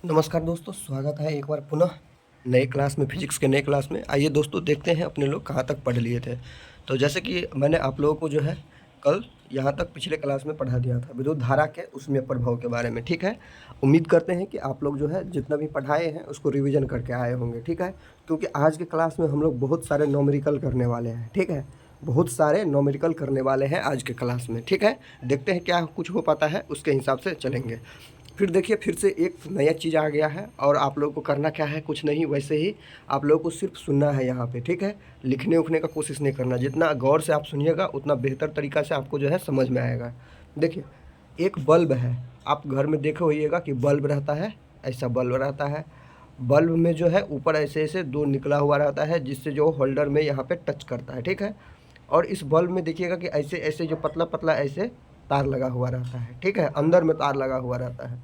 नमस्कार दोस्तों, स्वागत है एक बार पुनः नए क्लास में, फिजिक्स के नए क्लास में। आइए दोस्तों, देखते हैं अपने लोग कहाँ तक पढ़ लिए थे। तो जैसे कि मैंने आप लोगों को जो है कल यहाँ तक पिछले क्लास में पढ़ा दिया था विद्युत धारा के उसमें प्रभाव के बारे में। ठीक है, उम्मीद करते हैं कि आप लोग जो है जितना भी पढ़ाए हैं उसको रिवीजन करके आए होंगे। ठीक है, क्योंकि आज के क्लास में हम लोग बहुत सारे न्यूमेरिकल करने वाले हैं। ठीक है, बहुत सारे न्यूमेरिकल करने वाले हैं आज के क्लास में। ठीक है, देखते हैं क्या कुछ हो पाता है, उसके हिसाब से चलेंगे। फिर देखिए, फिर से एक नया चीज़ आ गया है और आप लोगों को करना क्या है, कुछ नहीं, वैसे ही आप लोगों को सिर्फ सुनना है यहाँ पे। ठीक है, लिखने उखने का कोशिश नहीं करना। जितना गौर से आप सुनिएगा उतना बेहतर तरीक़ा से आपको जो है समझ में आएगा। देखिए, एक बल्ब है, आप घर में देखे होइएगा कि बल्ब रहता है, ऐसा बल्ब रहता है। बल्ब में जो है ऊपर ऐसे ऐसे दो निकला हुआ रहता है, जिससे जो होल्डर में यहाँ पे टच करता है। ठीक है, और इस बल्ब में देखिएगा कि ऐसे ऐसे जो पतला पतला ऐसे तार लगा हुआ रहता है। ठीक है, अंदर में तार लगा हुआ रहता है।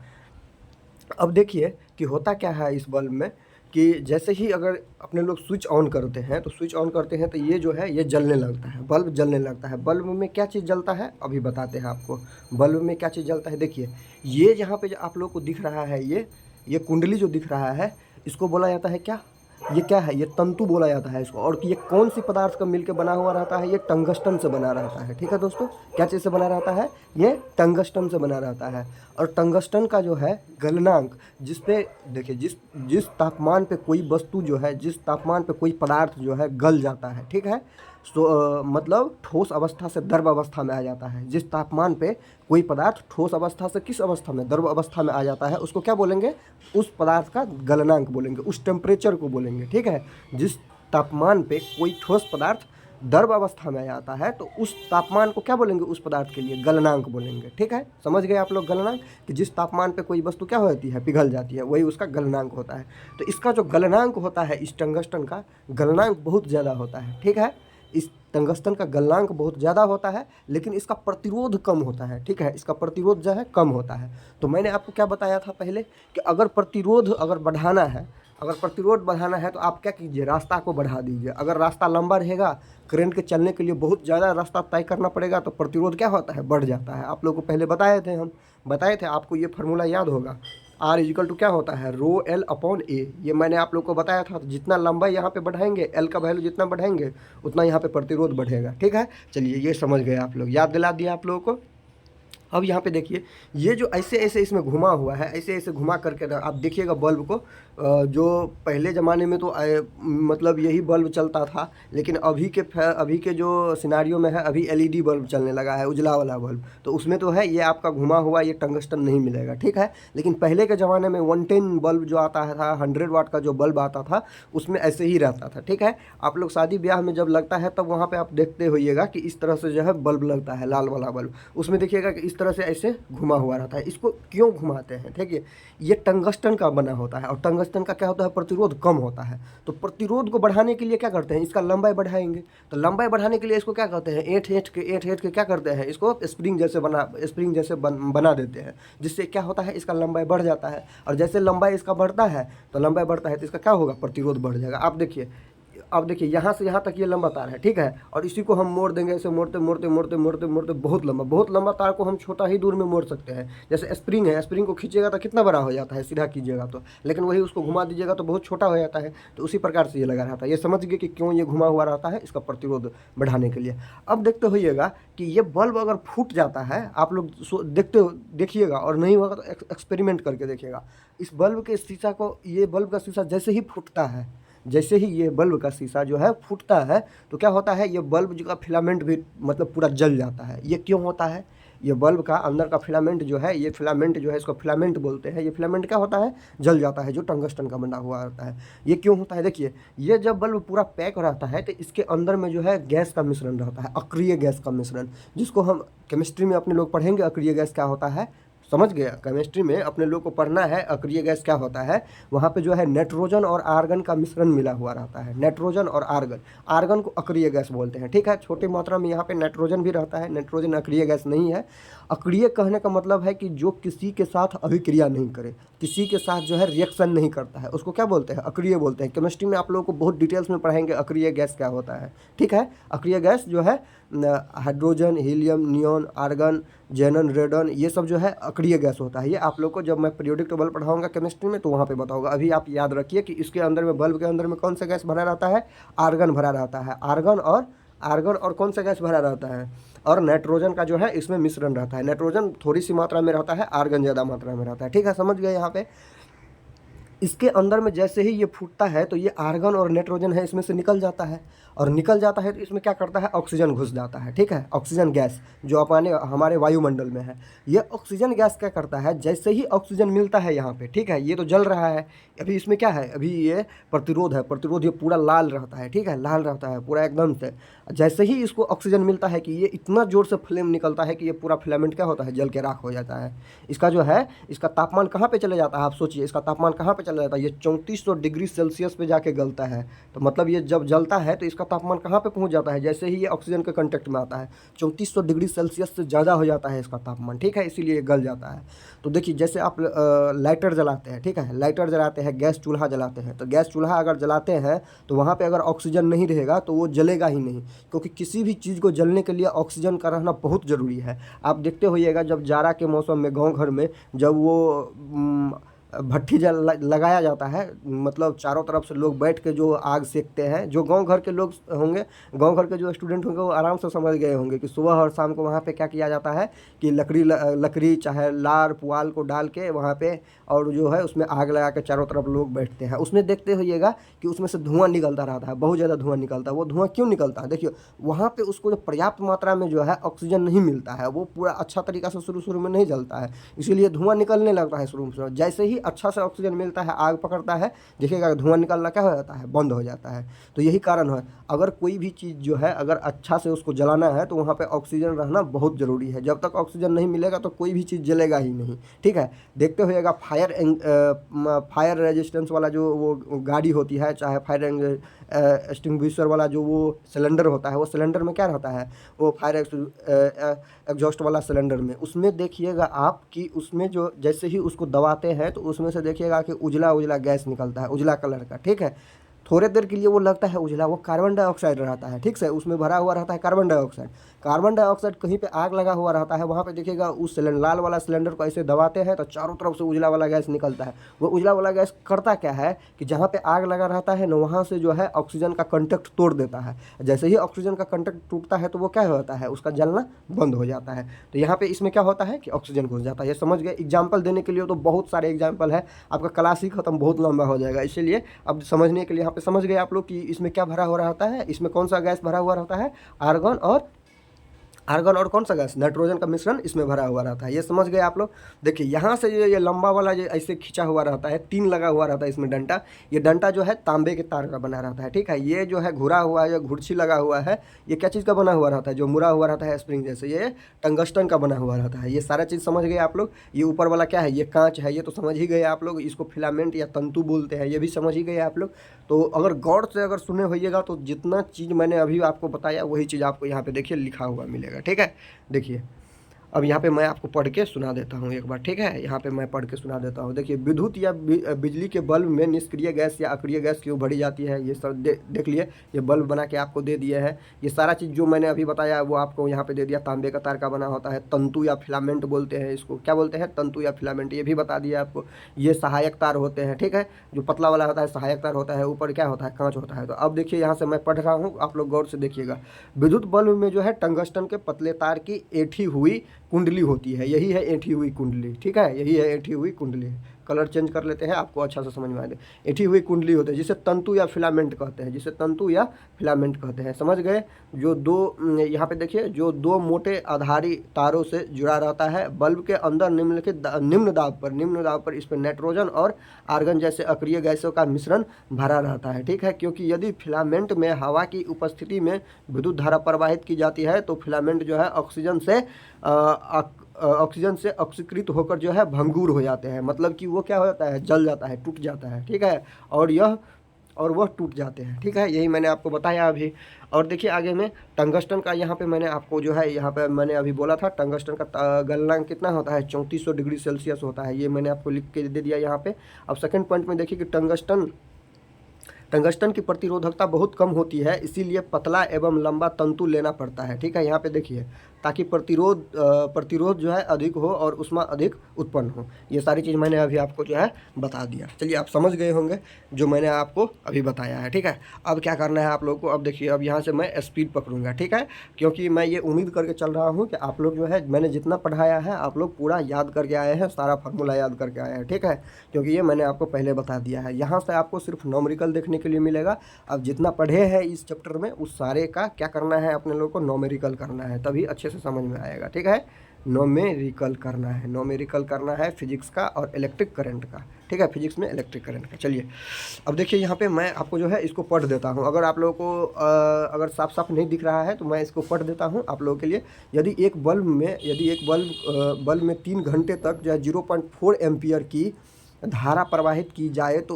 अब देखिए कि होता क्या है इस बल्ब में, कि जैसे ही अगर अपने लोग स्विच ऑन करते हैं तो स्विच ऑन करते हैं तो ये जो है ये जलने लगता है, बल्ब जलने लगता है। बल्ब में क्या चीज़ जलता है अभी बताते हैं आपको। बल्ब में क्या चीज़ जलता है, देखिए ये जहाँ पे जो आप लोग को दिख रहा है, ये कुंडली जो दिख रहा है, इसको बोला जाता है क्या, ये क्या है, ये तंतु बोला जाता है इसको। और ये कौन सी पदार्थ का मिलकर बना हुआ रहता है, ये टंगस्टन से बना रहता है। ठीक है दोस्तों, क्या चीज़ से बना रहता है, ये टंगस्टन से बना रहता है। और टंगस्टन का जो है गलनांक, जिस पे देखिए जिस जिस तापमान पे कोई वस्तु जो है, जिस तापमान पे कोई पदार्थ जो है गल जाता है, ठीक है, मतलब ठोस अवस्था से द्रव अवस्था में आ जाता है। जिस तापमान पे कोई पदार्थ ठोस अवस्था से किस अवस्था में, द्रव अवस्था में आ जाता है, उसको क्या बोलेंगे, उस पदार्थ का गलनांक बोलेंगे, उस टेम्परेचर को बोलेंगे। ठीक है, जिस तापमान पे कोई ठोस पदार्थ द्रव अवस्था में आ जाता है तो उस तापमान को क्या बोलेंगे, उस पदार्थ के लिए गलनांक बोलेंगे। ठीक है, समझ गए आप लोग गलनांक, कि जिस तापमान पे कोई वस्तु क्या होती है, पिघल जाती है, वही उसका गलनांक होता है। तो इसका जो गलनांक होता है, इस टंगस्टन का गलनांक बहुत ज़्यादा होता है। ठीक है, इस टंगस्टन का गलनांक बहुत ज़्यादा होता है, लेकिन इसका प्रतिरोध कम होता है। ठीक है, इसका प्रतिरोध जो है कम होता है। तो मैंने आपको क्या बताया था पहले, कि अगर प्रतिरोध अगर बढ़ाना है, अगर प्रतिरोध बढ़ाना है तो आप क्या कीजिए, रास्ता को बढ़ा दीजिए। अगर रास्ता लंबा रहेगा, करंट के चलने के लिए बहुत ज़्यादा रास्ता तय करना पड़ेगा, तो प्रतिरोध क्या होता है, बढ़ जाता है। आप लोग को पहले बताए थे, हम बताए थे, आपको ये फार्मूला याद होगा। R इजिकल टू क्या होता है, रो एल अपॉन ए। ये मैंने आप लोग को बताया था। जितना लंबा यहाँ पे बढ़ाएंगे, एल का वैल्यू जितना बढ़ाएंगे उतना यहाँ पे प्रतिरोध बढ़ेगा। ठीक है, चलिए ये समझ गए आप लोग, याद दिला दिया आप लोगों को। अब यहाँ पे देखिए, ये जो ऐसे ऐसे इसमें घुमा हुआ है, ऐसे ऐसे घुमा करके आप देखिएगा बल्ब को। जो पहले ज़माने में तो मतलब यही बल्ब चलता था, लेकिन अभी के जो सिनारियो में है, अभी एलईडी बल्ब चलने लगा है, उजला वाला बल्ब। तो उसमें तो है ये आपका घुमा हुआ, ये टंगस्टन नहीं मिलेगा। ठीक है, लेकिन पहले के ज़माने में 110 बल्ब जो आता था, 100 वाट का जो बल्ब आता था, उसमें ऐसे ही रहता था। ठीक है, आप लोग शादी ब्याह में जब लगता है तब वहाँ पर आप देखते होइएगा कि इस तरह से जो है बल्ब लगता है, लाल वाला बल्ब। उसमें देखिएगा कि इस तरह से ऐसे घुमा हुआ रहता है। इसको क्यों घुमाते हैं, ठीक है, ये टंगस्टन का बना होता है, और टंगस्टन का क्या होता है, प्रतिरोध कम होता है। तो प्रतिरोध को बढ़ाने के लिए क्या करते हैं, इसका लंबाई बढ़ाएंगे। तो लंबाई बढ़ाने के लिए इसको क्या करते हैं, ऐंठ ऐंठ के क्या करते हैं, इसको स्प्रिंग जैसे बना देते हैं, जिससे क्या होता है, इसका लंबाई बढ़ जाता है। और जैसे लंबाई इसका बढ़ता है तो इसका क्या होगा, प्रतिरोध बढ़ जाएगा। आप देखिए, अब देखिए यहाँ से यहाँ तक ये लंबा तार है। ठीक है, और इसी को हम मोड़ देंगे, ऐसे मोड़ते मोड़ते मोड़ते मोड़ते मोड़ते बहुत लंबा तार को हम छोटा ही दूर में मोड़ सकते हैं। जैसे स्प्रिंग है, स्प्रिंग को खींचेगा तो कितना बड़ा हो जाता है, सीधा कीजिएगा तो, लेकिन वही उसको घुमा दीजिएगा तो बहुत छोटा हो जाता है। तो उसी प्रकार से ये लगा रहता है। ये समझ गए कि क्यों ये घुमा हुआ रहता है, इसका प्रतिरोध बढ़ाने के लिए। अब देखते होइएगा कि ये बल्ब अगर फूट जाता है, आप लोग देखिएगा, और नहीं होगा तो एक्सपेरिमेंट करके देखिएगा। इस बल्ब के शीशा को, ये बल्ब का शीशा जैसे ही फूटता है, जैसे ही ये बल्ब का शीशा जो है फूटता है, तो क्या होता है, ये बल्ब जो का फिलामेंट भी मतलब पूरा जल जाता है। ये क्यों होता है, ये बल्ब का अंदर का फिलामेंट जो है, ये फिलामेंट जो है, इसको फिलामेंट बोलते हैं। ये फिलामेंट क्या होता है, जल जाता है, जो टंगस्टन का बना हुआ रहता है। ये क्यों होता है, देखिए, ये जब बल्ब पूरा पैक रहता है तो इसके अंदर में जो है गैस का मिश्रण रहता है, अक्रिय गैस का मिश्रण, जिसको हम केमिस्ट्री में अपने लोग पढ़ेंगे। अक्रिय गैस क्या होता है, समझ गया, केमिस्ट्री में अपने लोग को पढ़ना है अक्रिय गैस क्या होता है। वहाँ पे जो है नाइट्रोजन और आर्गन का मिश्रण मिला हुआ रहता है, नाइट्रोजन और आर्गन को अक्रिय गैस बोलते हैं। ठीक है, छोटी मात्रा में यहाँ पे नाइट्रोजन भी रहता है, नाइट्रोजन अक्रिय गैस नहीं है। अक्रिय कहने का मतलब है कि जो किसी के साथ अभिक्रिया नहीं करे, किसी के साथ जो है रिएक्शन नहीं करता है, उसको क्या बोलते हैं, अक्रिय बोलते हैं। केमिस्ट्री में आप लोगों को बहुत डिटेल्स में पढ़ाएंगे अक्रिय गैस क्या होता है। ठीक है, अक्रिय गैस जो है हाइड्रोजन, हीलियम, नियॉन, आर्गन, जेनन, रेडन, ये सब जो है अक्रिय गैस होता है। ये आप लोग को जब मैं पीरियोडिक टेबल पढ़ाऊंगा केमिस्ट्री में तो वहाँ पे बताऊंगा। अभी आप याद रखिए कि इसके अंदर में, बल्ब के अंदर में कौन सा गैस भरा रहता है? आर्गन भरा रहता है। आर्गन और कौन सा गैस भरा रहता है? और नाइट्रोजन का जो है इसमें मिश्रण रहता है। नाइट्रोजन थोड़ी सी मात्रा में रहता है, आर्गन ज़्यादा मात्रा में रहता है। ठीक है, समझ गए यहाँ पे? इसके अंदर में जैसे ही ये फूटता है तो ये आर्गन और नाइट्रोजन है इसमें से निकल जाता है, और निकल जाता है तो इसमें क्या करता है? ऑक्सीजन घुस जाता है। ठीक है, ऑक्सीजन गैस जो अपने हमारे वायुमंडल में है, ये ऑक्सीजन गैस क्या करता है? जैसे ही ऑक्सीजन मिलता है यहाँ पे, ठीक है, ये तो जल रहा है, अभी इसमें क्या है? अभी ये प्रतिरोध है, प्रतिरोध ये पूरा लाल रहता है। ठीक है, लाल रहता है पूरा एकदम से। जैसे ही इसको ऑक्सीजन मिलता है कि ये इतना ज़ोर से फ्लेम निकलता है कि ये पूरा फिलामेंट क्या होता है? जल के राख हो जाता है। इसका जो है, इसका तापमान कहाँ पे चले जाता है? आप सोचिए, इसका तापमान कहाँ पे चला जाता है? ये 3400 डिग्री सेल्सियस पे जाके गलता है। तो मतलब ये जब जलता है तो इसका तापमान कहाँ पे पहुँच जाता है? जैसे ही ये ऑक्सीजन के कांटेक्ट में आता है 3400 डिग्री सेल्सियस से ज़्यादा हो जाता है इसका तापमान। ठीक है, इसीलिए गल जाता है। तो देखिए, जैसे आप लाइटर जलाते हैं, ठीक है, लाइटर जलाते हैं, गैस चूल्हा जलाते हैं, तो गैस चूल्हा अगर जलाते हैं तो वहाँ पे अगर ऑक्सीजन नहीं रहेगा तो वो जलेगा ही नहीं, क्योंकि किसी भी चीज़ को जलने के लिए ऑक्सीजन का रहना बहुत ज़रूरी है। आप देखते होइएगा जब जाड़ा के मौसम में गांव घर में जब वो भट्ठी लगाया जाता है, मतलब चारों तरफ से लोग बैठ के जो आग सेकते हैं, जो गांव घर के लोग होंगे, गांव घर के जो स्टूडेंट होंगे वो आराम से समझ गए होंगे कि सुबह और शाम को वहाँ पे क्या किया जाता है कि लकड़ी चाहे लार पुआल को डाल के वहाँ पे, और जो है उसमें आग लगा के चारों तरफ लोग बैठते हैं। उसमें देखते होइएगा कि उसमें से धुआं निकलता रहता है, बहुत ज़्यादा धुआं निकलता है। वो धुआं क्यों निकलता है? देखिए, वहाँ पे उसको जो पर्याप्त मात्रा में जो है ऑक्सीजन नहीं मिलता है, वो पूरा अच्छा तरीका से शुरू में नहीं जलता है, इसीलिए धुआं निकलने लगता है शुरू में। जैसे ही अच्छा से ऑक्सीजन मिलता है, आग पकड़ता है, देखिएगा धुआं निकलना क्या हो जाता है? बंद हो जाता है। तो यही कारण है, अगर कोई भी चीज़ जो है अगर अच्छा से उसको जलाना है तो वहाँ पे ऑक्सीजन रहना बहुत ज़रूरी है। जब तक ऑक्सीजन नहीं मिलेगा तो कोई भी चीज़ जलेगा ही नहीं। ठीक है, देखते होइएगा फायर रेजिस्टेंस वाला जो वो गाड़ी होती है, चाहे फायर एक्सटिंग्विशर वाला जो वो सिलेंडर होता है, वो सिलेंडर में क्या रहता है? वो फायर एग्जॉस्ट वाला सिलेंडर में, उसमें देखिएगा आप कि उसमें जो जैसे ही उसको दबाते हैं तो उसमें से देखिएगा कि उजला उजला गैस निकलता है, उजला कलर का। ठीक है, थोड़े देर के लिए वो लगता है उजला, वो कार्बन डाइऑक्साइड रहता है। ठीक से, उसमें भरा हुआ रहता है कार्बन डाइऑक्साइड। कार्बन डाइऑक्साइड कहीं पे आग लगा हुआ रहता है, वहाँ पे देखिएगा उस लाल वाला सिलेंडर को ऐसे दबाते हैं तो चारों तरफ से उजला वाला गैस निकलता है। वो उजला वाला गैस करता क्या है कि जहाँ पे आग लगा रहता है ना, वहाँ से जो है ऑक्सीजन का कंटेक्ट तोड़ देता है। जैसे ही ऑक्सीजन का कंटेक्ट टूटता है तो वो क्या होता है? उसका जलना बंद हो जाता है। तो यहाँ पे इसमें क्या होता है कि ऑक्सीजन घुस जाता है। ये समझ गए? एग्जाम्पल देने के लिए तो बहुत सारे एग्जाम्पल है, आपका क्लास ही खत्म, बहुत लंबा हो जाएगा। इसीलिए अब समझने के लिए यहाँ पे समझ गए आप लोग कि इसमें क्या भरा हुआ रहता है, इसमें कौन सा गैस भरा हुआ रहता है? आर्गन और कौन सा गैस? नाइट्रोजन का मिश्रण इसमें भरा हुआ रहता है। ये समझ गए आप लोग? देखिए, यहाँ से ये लंबा वाला जो ऐसे खींचा हुआ रहता है, तीन लगा हुआ रहता है इसमें डंटा। ये डंटा जो है तांबे के तार का बना रहता है। ठीक है, ये जो है घुरा हुआ है या घुड़छी लगा हुआ है, ये क्या चीज़ का बना हुआ रहता है? जो मुड़ा हुआ रहता है स्प्रिंग जैसे, ये टंगस्टन का बना हुआ रहता है। ये सारा चीज़ समझ गए आप लोग? ये ऊपर वाला क्या है? ये कांच है, ये तो समझ ही गए आप लोग। इसको फिलामेंट या तंतु बोलते हैं, ये भी समझ ही गए आप लोग। तो अगर गौर से अगर सुने होइएगा तो जितना चीज़ मैंने अभी आपको बताया वही चीज़ आपको यहाँ पे देखिए लिखा हुआ मिलेगा। ठीक है, देखिए अब यहाँ पे मैं आपको पढ़ के सुना देता हूँ एक बार। ठीक है, यहाँ पे मैं पढ़ के सुना देता हूँ। देखिए, विद्युत या बिजली के बल्ब में निष्क्रिय गैस या अक्रिय गैस क्यों भरी जाती है, ये सब देख लिए। ये बल्ब बना के आपको दे दिया है। ये सारा चीज़ जो मैंने अभी बताया वो आपको यहाँ पे दे दिया। तांबे का तार का बना होता है, तंतु या फिलामेंट बोलते हैं इसको। क्या बोलते हैं? तंतु या फिलामेंट, ये भी बता दिया आपको। ये सहायक तार होते हैं। ठीक है, जो पतला वाला होता है सहायक तार होता है, ऊपर क्या होता है? कांच होता है। तो अब देखिए, यहाँ से मैं पढ़ रहा हूँ, आप लोग गौर से देखिएगा। विद्युत बल्ब में जो है टंगस्टन के पतले तार की ऐंठी हुई कुंडली होती है। यही है ऐंठी हुई कुंडली। ठीक है, यही है ऐंठी हुई कुंडली। कलर चेंज कर लेते हैं, आपको अच्छा से समझ में आ जाए। ऐंठी हुई कुंडली होती है जिसे तंतु या फिलामेंट कहते हैं, जिसे तंतु या फिलामेंट कहते हैं। समझ गए? जो दो, यहाँ पे देखिए, जो दो मोटे आधारी तारों से जुड़ा रहता है। बल्ब के अंदर निम्न दाब पर इस पर नाइट्रोजन और आर्गन जैसे अक्रिय गैसों का मिश्रण भरा रहता है। ठीक है, क्योंकि यदि फिलामेंट में हवा की उपस्थिति में विद्युत धारा प्रवाहित की जाती है तो फिलामेंट जो है ऑक्सीजन से ऑक्सीकृत होकर जो है भंगुर हो जाते हैं। मतलब कि वो क्या हो जाता है? जल जाता है, टूट जाता है। ठीक है, और वह टूट जाते हैं। ठीक है, यही मैंने आपको बताया अभी। और देखिए आगे में टंगस्टन का, यहाँ पे मैंने आपको जो है, यहाँ पे मैंने अभी बोला था टंगस्टन का गलनांक कितना होता है? 3400 डिग्री सेल्सियस होता है। ये मैंने आपको लिख के दे दिया यहाँ पे। अब सेकंड पॉइंट में देखिए कि टंगस्टन की प्रतिरोधकता बहुत कम होती है, इसीलिए पतला एवं लंबा तंतु लेना पड़ता है। ठीक है, यहाँ पे देखिए, ताकि प्रतिरोध जो है अधिक हो और ऊष्मा अधिक उत्पन्न हो। ये सारी चीज़ मैंने अभी आपको जो है बता दिया। चलिए, आप समझ गए होंगे जो मैंने आपको अभी बताया है। ठीक है, अब क्या करना है आप लोगों को, अब देखिए, अब यहाँ से मैं स्पीड पकड़ूंगा। ठीक है, क्योंकि मैं ये उम्मीद करके चल रहा हूँ कि आप लोग जो है मैंने जितना पढ़ाया है आप लोग पूरा याद करके आए हैं, सारा फार्मूला याद करके आए हैं। ठीक है, क्योंकि ये मैंने आपको पहले बता दिया है। यहाँ से आपको सिर्फ नॉमेरिकल देखने के लिए मिलेगा। अब जितना पढ़े हैं इस चैप्टर में उस सारे का क्या करना है, अपने लोग को नॉमेरिकल करना है, तभी अच्छे से समझ में आएगा। ठीक है, नॉमेरिकल करना है, नॉमेरिकल करना है फिजिक्स का और इलेक्ट्रिक करंट का। ठीक है, फिजिक्स में इलेक्ट्रिक करंट का। चलिए, अब देखिए, यहाँ पे मैं आपको जो है इसको पढ़ देता हूँ। अगर आप लोगों को अगर साफ साफ नहीं दिख रहा है तो मैं इसको पढ़ देता हूँ आप लोगों के लिए। यदि एक बल्ब में 3 घंटे तक जो है 0.4 एम्पियर की धारा प्रवाहित की जाए तो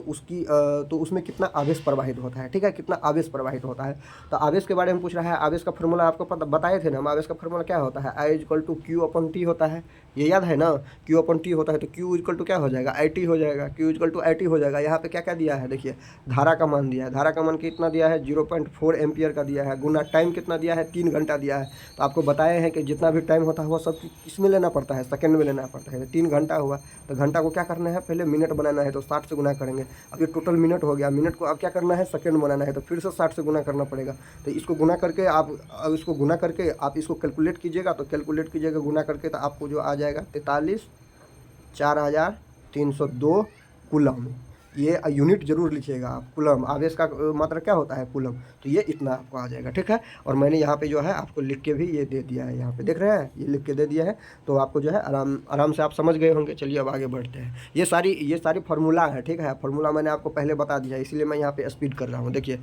उसमें कितना आवेश प्रवाहित होता है। ठीक है, कितना आवेश प्रवाहित होता है। तो आवेश के बारे में पूछ रहा है। आवेश का फार्मूला आपको पता बताए थे ना हम। आवेश का फार्मूला क्या होता है, I = Q/T होता है। ये याद है ना, Q/T होता है। तो Q क्या हो जाएगा, IT हो जाएगा। Q IT हो जाएगा। यहाँ पे क्या क्या दिया है, देखिए, धारा का मान दिया है। धारा का मान कितना दिया है, 0.4 एम्पियर का दिया है, गुना टाइम कितना दिया है, 3 घंटा दिया है। तो आपको बताए हैं कि जितना भी टाइम होता है वो सब किसमें लेना पड़ता है, सेकंड में लेना पड़ता है। 3 घंटा हुआ तो घंटा को क्या करना है, पहले मिनट बनाना है तो 60 से गुना करेंगे। अब ये टोटल मिनट हो गया, मिनट को अब क्या करना है, सेकंड बनाना है तो फिर से 60 से गुना करना पड़ेगा। तो इसको गुना करके आप इसको कैलकुलेट कीजिएगा। तो कैलकुलेट कीजिएगा गुना करके, तो आपको जो आ जाएगा 43,4302 कूलम। ये यूनिट जरूर लिखिएगा आप, कूलम। आवेश का मात्रा क्या होता है, कूलम। तो ये इतना आपको आ जाएगा। ठीक है, और मैंने यहाँ पे जो है आपको लिख के भी ये दे दिया है, यहाँ पे देख रहे हैं, ये लिख के दे दिया है। तो आपको जो है आराम से आप समझ गए होंगे। चलिए, अब आगे बढ़ते हैं। ये सारी फार्मूला है। ठीक है, फार्मूला मैंने आपको पहले बता दिया, इसीलिए मैं यहाँ पे स्पीड कर रहा हूँ। देखिए,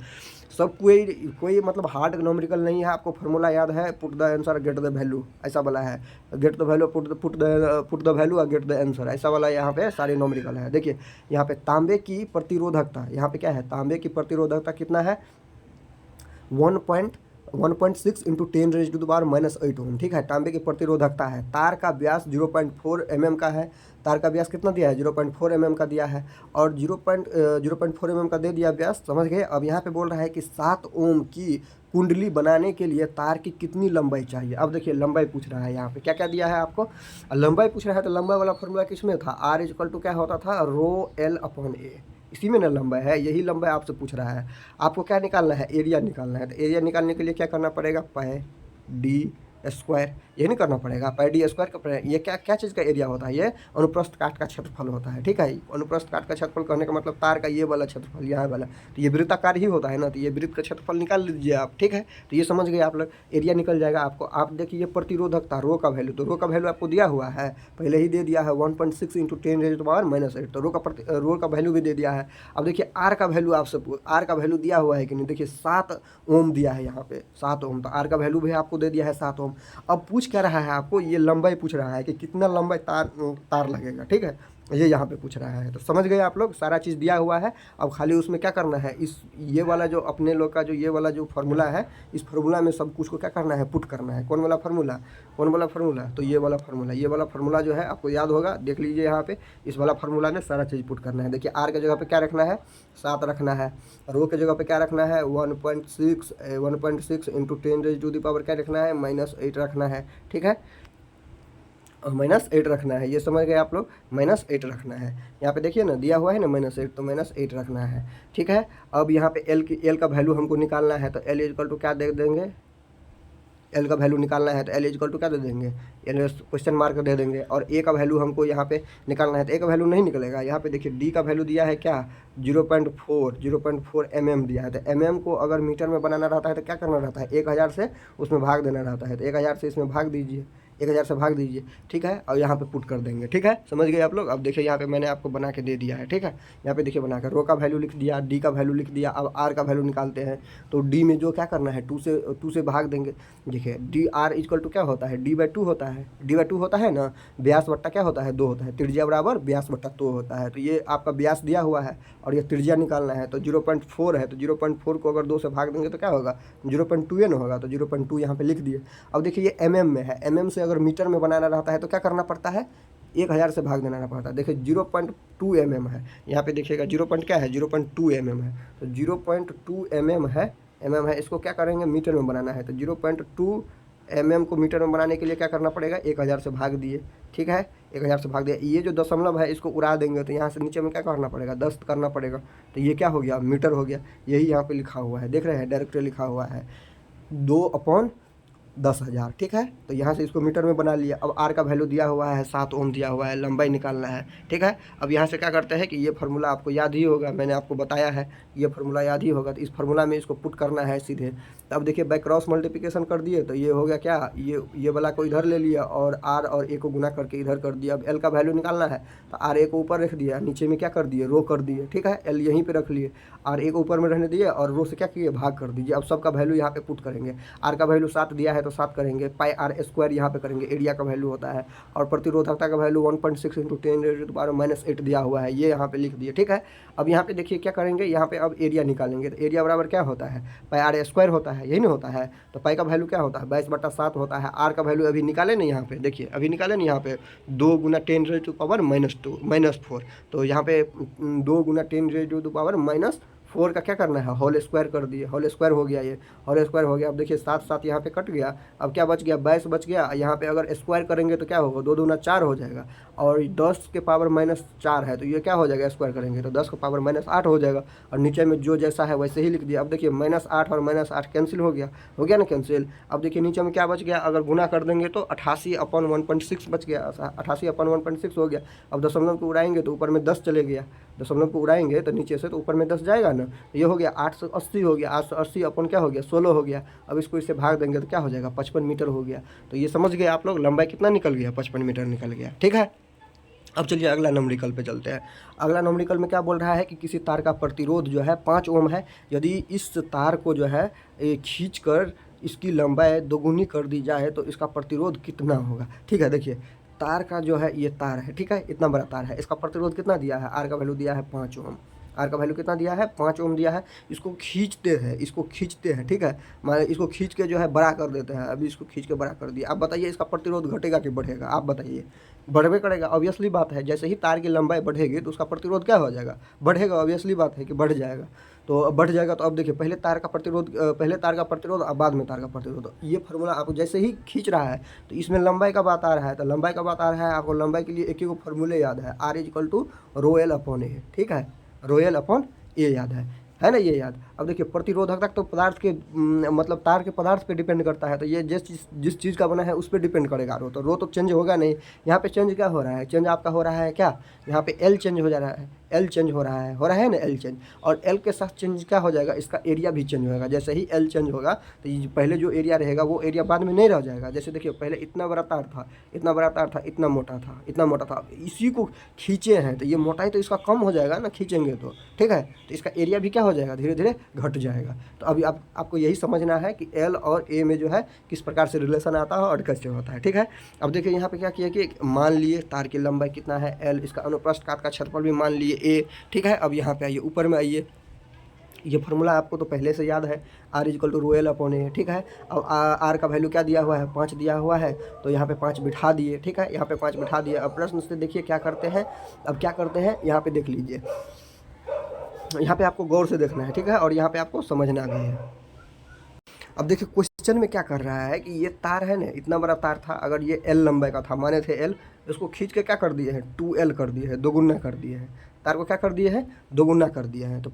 सब कोई मतलब हार्ड नॉमेरिकल नहीं है। आपको फार्मूला याद है, put the answer get the value, ऐसा वाला है। Get the value, put the value और गेट द आंसर, ऐसा वाला यहाँ पे सारे नॉमेरिकल है। देखिए, यहाँ पे तांबे की प्रतिरोधकता, यहाँ पे क्या है, तांबे की प्रतिरोधकता कितना है, 1.6 × 10⁻⁻8 ओम। ठीक है, तांबे की प्रतिरोधकता है। तार का व्यास 0.4 mm का है। तार का व्यास कितना दिया है, 0.4 mm का दिया है, और 0.4 mm का दे दिया व्यास, समझ गए। अब यहाँ पे बोल रहा है कि 7 ओम की कुंडली बनाने के लिए तार की कितनी लंबाई चाहिए। अब देखिए, लंबाई पूछ रहा है। यहाँ पे क्या क्या दिया है आपको, लंबाई पूछ रहा है। तो लंबाई वाला फॉर्मूला किसमें था, R = क्या होता था, ρl/A। इसी में ना लंबाई है, यही लंबाई आपसे पूछ रहा है। आपको क्या निकालना है, एरिया निकालना है। तो एरिया निकालने के लिए क्या करना पड़ेगा, πd², ये नहीं करना पड़ेगा, πd² का पड़ेगा। ये क्या चीज़ का एरिया होता है, ये अनुप्रस्थ काट का क्षेत्रफल होता है। ठीक है, अनुप्रस्थ काट का क्षेत्रफल कहने का मतलब तार का ये वाला क्षेत्रफल, यहाँ वाला, तो ये वृत्ताकार ही होता है ना। तो ये वृत्त का क्षेत्रफल निकाल लीजिए आप। ठीक है, तो ये समझ गए आप लोग, एरिया निकल जाएगा आपको। आप देखिए, ये प्रतिरोधकता रो का वैल्यू, तो रो का वैल्यू आपको दिया हुआ है, पहले ही दे दिया है, 1.6 × 10⁻⁻8। तो रो का वैल्यू भी दे दिया है। अब देखिए, आर का वैल्यू आर का वैल्यू दिया हुआ है कि नहीं, देखिए 7 ओम दिया है यहाँ पे, 7 ओम। तो आर का वैल्यू भी आपको दे दिया है 7 ओम। अब पूछ क्या रहा है आपको, ये लंबाई पूछ रहा है कि कितना लंबाई तार लगेगा। ठीक है, ये यहाँ पे पूछ रहा है। तो समझ गए आप लोग, सारा चीज़ दिया हुआ है। अब खाली उसमें क्या करना है, ये वाला जो अपने लोग का जो ये वाला जो फार्मूला है, इस फार्मूला में सब कुछ को क्या करना है, पुट करना है। कौन वाला फार्मूला, तो ये वाला फार्मूला जो है आपको याद होगा, देख लीजिए यहाँ पे, इस वाला फार्मूला में सारा चीज़ पुट करना है। देखिए, आर के जगह पे क्या रखना है, 7 रखना है। रो के जगह पे क्या रखना है, 1.6 × 10⁻⁻ क्या रखना है, -8 रखना है। ठीक है, और -8 रखना है। ये समझ गए आप लोग, -8 रखना है। यहाँ पे देखिए ना, दिया हुआ है ना -8, तो -8 रखना है। ठीक है, अब यहाँ पे एल का वैल्यू हमको निकालना है। तो L = क्या दे देंगे, एल का वैल्यू निकालना है। तो L = क्या दे देंगे, क्वेश्चन मार्क दे देंगे। और ए का वैल्यू हमको यहाँ पे निकालना है। तो ए का वैल्यू नहीं निकलेगा। यहाँ पे देखिए, डी का वैल्यू दिया है क्या, 0.4 mm दिया है। तो mm को अगर मीटर में बनाना रहता है तो क्या करना रहता है, 1000 से उसमें भाग देना रहता है। तो 1000 से इसमें भाग दीजिए, 1000 से भाग दीजिए। ठीक है, और यहाँ पे पुट कर देंगे। ठीक है, समझ गए आप लोग। अब देखिए, यहाँ पे मैंने आपको बना के दे दिया है। ठीक है, यहाँ पे देखिए बनाकर, रो का वैल्यू लिख दिया, डी का वैल्यू लिख दिया। अब आर का वैल्यू निकालते हैं। तो डी में जो क्या करना है, 2 से भाग देंगे। देखिए, dr = क्या होता है, d/2 होता है। d/2 होता है ना, व्यास बट्टा क्या होता है, 2 होता है। त्रिज्या बराबर व्यास बट्टा 2 होता है। तो ये आपका व्यास दिया हुआ है और ये त्रिज्या निकालना है। तो 0.4 है, तो 0.4 को अगर 2 से भाग देंगे तो क्या होगा, 0.2 ना होगा। तो 0.2 यहाँ पे लिख दिए। अब देखिए, ये mm में है। mm से अगर मीटर में बनाना रहता है तो क्या करना पड़ता है, 1000 से भाग देना पड़ता है। देखिए 0.2 mm है, यहाँ पे देखिएगा 0 पॉइंट क्या है, 0.2 mm है। तो 0.2 mm है, इसको क्या करेंगे, मीटर में बनाना है। तो 0.2 mm को मीटर में बनाने के लिए क्या करना पड़ेगा, 1000 से भाग दिए, ठीक है, 1000 से भाग दिया। ये जो दशमलव है इसको उड़ा देंगे तो यहाँ से नीचे में क्या करना पड़ेगा, 10 करना पड़ेगा। तो ये क्या हो गया, मीटर हो गया। यही यहाँ पे लिखा हुआ है, देख रहे हैं, डायरेक्टली लिखा हुआ है 2/10,000, ठीक है। तो यहाँ से इसको मीटर में बना लिया। अब आर का वैल्यू दिया हुआ है 7 ओम दिया हुआ है, लंबाई निकालना है, ठीक है। अब यहाँ से क्या करते हैं कि ये फार्मूला आपको याद ही होगा, मैंने आपको बताया है, ये फार्मूला याद ही होगा। तो इस फार्मूला में इसको पुट करना है सीधे। तो अब देखिए बाय क्रॉस मल्टीप्लिकेशन कर दिए तो ये हो गया क्या, ये वाला को इधर ले लिया और आर और ए को गुना करके इधर कर दिया। अब एल का वैल्यू निकालना है तो आर ए को ऊपर रख दिया, नीचे में क्या कर दिए, रो कर दिए, ठीक है। एल यहीं पे रख लिए, आर ए को ऊपर में रहने दिए और रो से क्या किए, भाग कर दीजिए। अब सबका वैल्यू यहाँ पे पुट करेंगे। आर का वैल्यू 7 दिया है तो 7 करेंगे, पाई आर स्क्वायर यहाँ पे करेंगे, एरिया का वैल्यू होता है। और प्रतिरोधकता का वैल्यू 1.6 × 10⁻⁻8 दिया हुआ है, ये यहाँ पे लिख दिए, ठीक है। अब यहाँ पे देखिए क्या करेंगे, यहाँ पे अब एरिया निकालेंगे। तो एरिया बराबर क्या होता है, पाई आर स्क्वायर होता है, यही नहीं होता है। तो पाई का वैल्यू क्या होता है, 22/7 होता है। आर का वैल्यू अभी निकाले नहीं, यहाँ पे देखिए, अभी निकाले नहीं, यहाँ पे 2 × 10⁻⁻²-4। तो यहाँ पे 2 × 10⁻⁻4 का क्या करना है, होल स्क्वायर कर दिए, होल स्क्वायर हो गया, ये होल स्क्वायर हो गया। अब देखिए 7 7 यहाँ पे कट गया, अब क्या बच गया, 22 बच गया। यहाँ पे अगर स्क्वायर करेंगे तो क्या होगा, 2 दूना 4 हो जाएगा, और 10 के पावर -4 है तो ये क्या हो जाएगा, स्क्वायर करेंगे तो 10 के पावर -8 हो जाएगा। और नीचे में जो जैसा है वैसे ही लिख दिया। अब देखिए -8 और -8 कैंसिल हो गया ना कैंसिल। अब देखिए नीचे में क्या बच गया, अगर गुना कर देंगे तो 88/1.6 बच गया, 88/1.6 हो गया। अब दशमलव को उड़ाएंगे तो ऊपर में 10 चले गया, दशमलव को उड़ाएंगे तो नीचे से तो ऊपर में 10 जाएगा ना। ये हो गया 880 हो गया, 880 अपन क्या हो गया, 16 हो गया। अब इसको इससे भाग देंगे तो क्या हो जाएगा, 55 मीटर हो गया। तो ये समझ गए आप लोग, लंबाई कितना निकल गया, 55 मीटर निकल गया, ठीक है। अब चलिए अगला न्यूमेरिकल पे चलते हैं। अगला न्यूमेरिकल में क्या बोल रहा है कि किसी तार का प्रतिरोध जो है 5 ओम है। यदि इस तार को जो है खींच कर इसकी लंबाई दोगुनी कर दी जाए तो इसका प्रतिरोध कितना होगा, ठीक है। देखिए तार का जो है, ये तार है, ठीक है, इतना बड़ा तार है, इसका प्रतिरोध कितना दिया है, आर का वैल्यू दिया है 5 ओम। आर का वैल्यू कितना दिया है, 5 ओम दिया है। इसको खींचते हैं, ठीक है, मान इसको खींच के जो है बड़ा कर देते हैं। अभी इसको खींच के बड़ा कर दिया। आप बताइए इसका प्रतिरोध घटेगा कि बढ़ेगा, आप बताइए। बढ़वे करेगा, ऑब्वियसली बात है। जैसे ही तार की लंबाई बढ़ेगी तो उसका प्रतिरोध क्या हो जाएगा, बढ़ेगा, ऑब्वियसली बात है कि बढ़ जाएगा। तो अब बढ़ जाएगा तो अब देखिए पहले तार का प्रतिरोध और बाद में तार का प्रतिरोध। ये फार्मूला आपको जैसे ही खींच रहा है तो इसमें लंबाई का बात आ रहा है, तो लंबाई का बात आ रहा है, आपको लंबाई के लिए एक ही फार्मूले याद है, R = ρl/a, ठीक है, ρl/a याद है ना, ये याद। अब देखिए प्रतिरोधकता तो पदार्थ के मतलब तार के पदार्थ पे डिपेंड करता है। तो ये जिस चीज़ का बना है उस पर डिपेंड करेगा। रो तो चेंज होगा नहीं। यहाँ पे चेंज क्या हो रहा है, चेंज आपका हो रहा है क्या, यहाँ पे एल चेंज हो जा रहा है, एल चेंज हो रहा है ना, एल चेंज। और एल के साथ चेंज क्या हो जाएगा, इसका एरिया भी चेंज होगा। जैसे ही एल चेंज होगा तो ये पहले जो एरिया रहेगा वो एरिया बाद में नहीं रह जाएगा। जैसे देखिए पहले इतना बड़ा तार था, इतना मोटा था, इसी को खींचे हैं तो ये मोटाई तो इसका कम हो जाएगा ना, खींचेंगे तो, ठीक है। तो इसका एरिया भी क्या हो जाएगा, धीरे धीरे घट जाएगा। तो अभी आपको यही समझना है कि एल और ए में जो है किस प्रकार से रिलेशन आता है और कैसे होता है, ठीक है। अब देखिए यहाँ पे क्या किया कि मान लिए तार की लंबाई कितना है एल, इसका अनुप्रस्थ काट का क्षेत्रफल भी मान लिए ए, ठीक है। अब यहाँ पे आइए, ऊपर में आइए, ये फार्मूला आपको तो पहले से याद है, R = ρl/a, ठीक है। अब R का वैल्यू क्या दिया हुआ है, 5 दिया हुआ है, तो यहाँ पे 5 बिठा दिए, ठीक है, यहाँ पे 5 बिठा दिए। अब प्रश्न से देखिए क्या करते हैं, यहाँ पे देख लीजिए, यहाँ पे आपको गौर से देखना है, ठीक है, और यहाँ पे आपको समझना भी है। अब देखिए क्वेश्चन में क्या कर रहा है कि ये तार है ना, इतना बड़ा तार था, अगर ये L लंबाई का था, माने थे L, इसको खींच के क्या कर दिए हैं, 2L कर दिए हैं, दोगुना कर दिए हैं। तार को क्या कर दिए हैं, दोगुना कर दिए हैं। तो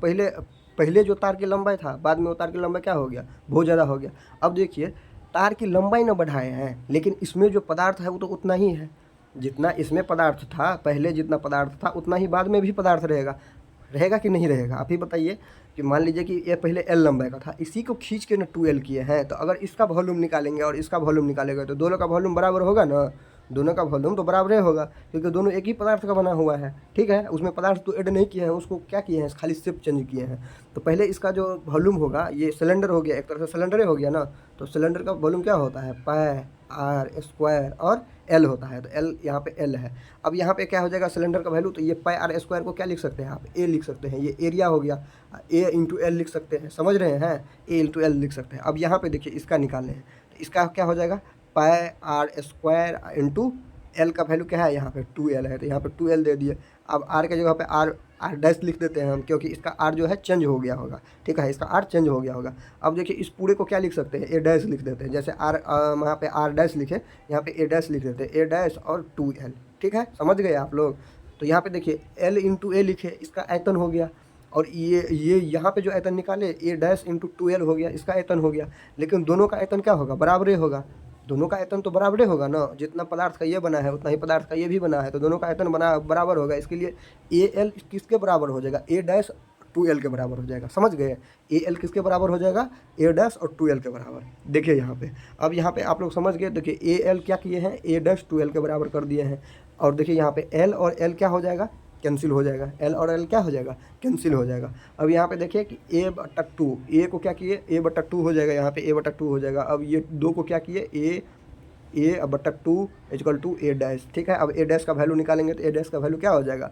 पहले जो तार की लंबाई था, बाद में वो तार की लंबाई क्या हो गया, बहुत ज़्यादा हो गया। अब देखिए तार की लंबाई न बढ़ाए हैं, लेकिन इसमें जो पदार्थ है वो तो उतना ही है। जितना इसमें पदार्थ था, पहले जितना पदार्थ था उतना ही बाद में भी पदार्थ रहेगा कि नहीं रहेगा, आप ही बताइए। कि मान लीजिए कि ये पहले L लंबाई का था, इसी को खींच के ना 2L किए हैं, तो अगर इसका वॉल्यूम निकालेंगे और इसका वॉल्यूम निकालेंगे तो दोनों का वॉल्यूम बराबर होगा ना, दोनों का वॉल्यूम तो बराबर ही होगा, क्योंकि दोनों एक ही पदार्थ का बना हुआ है, ठीक है। उसमें पदार्थ तो ऐड नहीं किए हैं, उसको क्या किए हैं, खाली शेप चेंज किए हैं। तो पहले इसका जो वॉल्यूम होगा, ये सिलेंडर हो गया, एक तरह से सिलेंडर हो गया ना, तो सिलेंडर का वॉल्यूम क्या होता है, पाई आर स्क्वायर और L होता है। तो L यहाँ पे L है। अब यहाँ पे क्या हो जाएगा सिलेंडर का वैल्यू, तो ये पाई आर स्क्वायर को क्या लिख सकते हैं आप, A लिख सकते हैं, ये एरिया हो गया, A × L लिख सकते हैं, समझ रहे हैं, A × L लिख सकते हैं। अब यहाँ पे देखिए इसका निकालने हैं, तो इसका क्या हो जाएगा, पाई आर स्क्वायर × एल का वैल्यू क्या है यहाँ पे 2L है, तो यहाँ पे 2L दे दिए। अब आर के जगह पे आर डैश लिख देते हैं हम, क्योंकि इसका आर जो है चेंज हो गया होगा, ठीक है, इसका आर चेंज हो गया होगा। अब देखिए इस पूरे को क्या लिख सकते हैं, ए डैश लिख देते हैं। जैसे आर वहाँ पे आर डैश लिखे, यहाँ पे ए डैश लिख देते हैं, ए डैश और 2L, ठीक है, समझ गए आप लोग। तो यहाँ पे देखिए L इंटू ए लिखे, इसका आयतन हो गया, और ये यहाँ पे जो आयतन निकाले ए डैश इंटू 2L हो गया, इसका आयतन हो गया। लेकिन दोनों का आयतन क्या होगा, बराबरे होगा, दोनों का आयतन तो बराबरे होगा ना, जितना पदार्थ का ये बना है उतना ही पदार्थ का ये भी बना है, तो दोनों का आयतन बराबर होगा। इसके लिए ए एल किसके बराबर हो जाएगा, ए डैश 2L के बराबर हो जाएगा, समझ गए। ए एल किसके बराबर हो जाएगा, ए डैश और 2L के बराबर। देखिए यहाँ पे, अब यहाँ पे आप लोग समझ गए। देखिए ए एल क्या किए हैं, ए डैश 2L के बराबर कर दिए हैं। और देखिए यहाँ पे एल और एल क्या हो जाएगा, कैंसिल हो जाएगा, एल और एल क्या हो जाएगा, कैंसिल हो जाएगा। अब यहाँ पे देखिए कि a/2, ए को क्या किए, a/2 हो जाएगा, यहाँ पे a/2 हो जाएगा। अब ये दो को क्या किए, a/2 equal to A dash, ठीक है। अब ए डैश का वैल्यू निकालेंगे तो ए डैश का वैल्यू क्या हो जाएगा,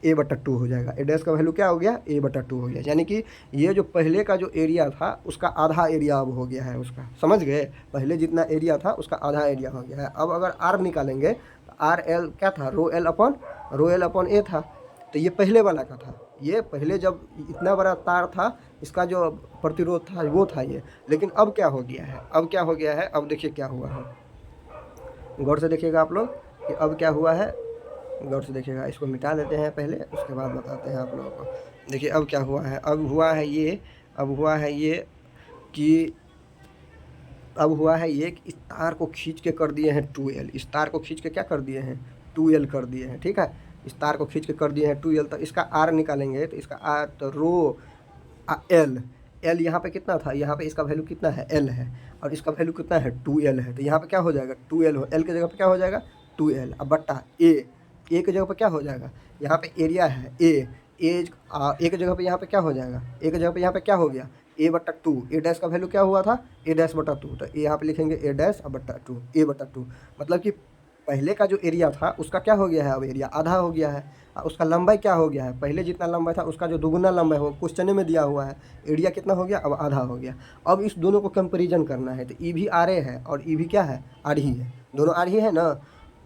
a/2 हो जाएगा। ए डैश का वैल्यू क्या हो गया, a/2 हो गया। यानी कि ये जो पहले का जो एरिया था उसका आधा एरिया अब हो गया है उसका, समझ गए। पहले जितना एरिया था उसका आधा एरिया हो गया है। अब अगर आर निकालेंगे तो आर एल क्या था, रो एल अपॉन ए था। तो ये पहले वाला का था, ये पहले जब इतना बड़ा तार था इसका जो प्रतिरोध था वो था ये। लेकिन अब क्या हो गया है, अब क्या हो गया है, अब देखिए क्या हुआ है, गौर से देखिएगा आप लोग कि अब क्या हुआ है, गौर से देखिएगा। इसको मिटा देते हैं पहले, उसके बाद बताते हैं आप लोगों को। देखिए अब क्या हुआ है, अब हुआ है ये कि अब हुआ है ये कि इस तार को खींच के कर दिए हैं 2L, इस तार को खींच के क्या कर दिए हैं, 2L कर दिए हैं, ठीक है। इस तार को खींच के कर दिए हैं 2L। तो इसका आर निकालेंगे तो इसका आर तो रो एल यहाँ पे कितना था, यहाँ पे इसका वैल्यू कितना है, एल है, और इसका वैल्यू कितना है 2L है। तो यहाँ पे क्या हो जाएगा, 2L हो, एल के जगह पे क्या हो जाएगा 2L, अब बट्टा ए के जगह पे क्या हो जाएगा, यहाँ पे एरिया है ए के जगह पे यहाँ पे क्या हो जाएगा, ए के जगह पे यहाँ पे क्या हो गया, a/2। ए डैश का वैल्यू क्या हुआ था, a डैश/2, तो यहाँ पे लिखेंगे a डैश/2, a/2। मतलब कि पहले का जो एरिया था उसका क्या हो गया है, अब एरिया आधा हो गया है। उसका लंबाई क्या हो गया है, पहले जितना लंबाई था उसका जो दुगुना लंबाई हो, क्वेश्चन में दिया हुआ है। एरिया कितना हो गया, अब आधा हो गया। अब इस दोनों को कंपेरिजन करना है, तो ई भी आर ए है और ई भी क्या है, आर ही है, दोनों आर ही है ना,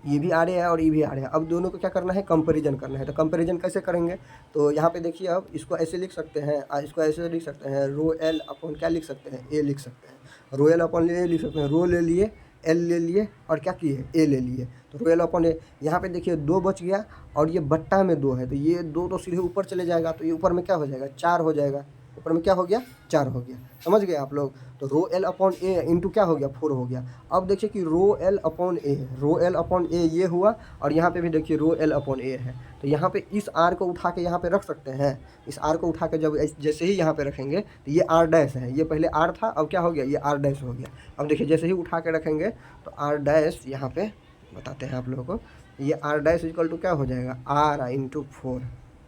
ये भी आर ए है और ये भी आर ए है। अब दोनों को क्या करना है, कंपैरिजन करना है। तो कंपैरिजन कैसे करेंगे, तो यहाँ पे देखिए अब इसको ऐसे लिख सकते हैं, इसको ऐसे लिख सकते हैं, रो एल अपॉन क्या लिख सकते हैं, ए लिख सकते हैं। रो एल अपॉन ए लिख सकते हैं, रो ले लिए, एल ले लिए और क्या किए, ए ले लिए। तो रो एल अपॉन ए, यहाँ पे देखिए 2 बच गया और ये बट्टा में 2 है, तो ये 2 तो सीधे ऊपर चले जाएगा, तो ये ऊपर में क्या हो जाएगा, 4 हो जाएगा। ऊपर में क्या हो गया, 4 हो गया, समझ गए आप लोग। तो रो एल अपॉन ए इंटू क्या हो गया, 4 हो गया। अब देखिए कि रो एल अपॉन ए ये हुआ, और यहाँ पे भी देखिए रो एल अपॉन ए है। तो यहाँ पे इस आर को उठा के यहाँ पे रख सकते हैं, इस आर को उठा के जब जैसे ही यहाँ पे रखेंगे तो ये आर डैश है, ये पहले आर था, अब क्या हो गया, ये आर डैश हो गया। अब देखिए जैसे ही उठा के रखेंगे तो आर डैश, यहाँ पे बताते हैं आप लोगों को, ये आर डैश इक्वल टू क्या हो जाएगा, आर इंटू 4